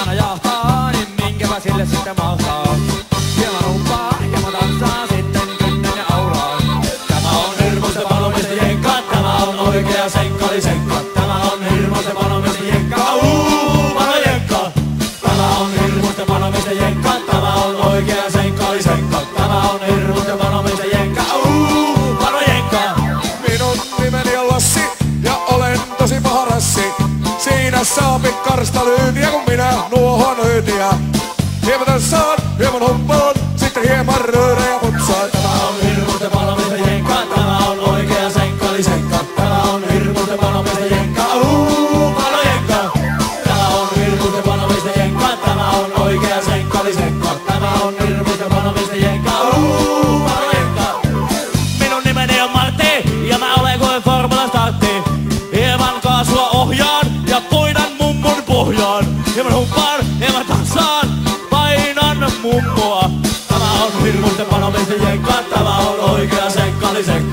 aina jahtaa, niin minkäpä sille sitten mahtaa. Hieman rumpaa, hieman tanssaa, sitten kynnen ja auraa. Tämä on hirmuisten panomisten jenkka, tämä on oikea senkkalisenkka. Tämä on hirmuisten panomisten jenkka, pano jenkka. Tämä on hirmuisten panomisten jenkka, tämä on oikea senkkalisenkka. Tämä on hirmuisten panomisten jenkka, pano jenkka. Minun nimeni on Lassi ja olen tosi paha rassi. Siinä saa pikkarista lyytiä, kun minä nuohon hyytiä. Hieman tanssaan, hieman humppaan, sitten hieman röörejä putsaan. Tämä on hirmuisten panomisten jenkka, tämä on oikea senkkalisenkka. Tämä on hirmuisten panomisten jenkka, pano jenkka. Tämä on hirmuisten panomisten jenkka, tämä on oikea senkkalisenkka. Tämä on hirmuisten panomisten jenkka, pano jenkka. Minun nimeni on Martti ja mä olen kuin Formula Startti. Hieman kaasua ohjaan ja poinan mummun pohjaan. Hieman humppaan, hieman tanssaan, painan mummoa. Tämä on hirmuisten panomisten jenkka, tämä on oikea senkkalisenkka.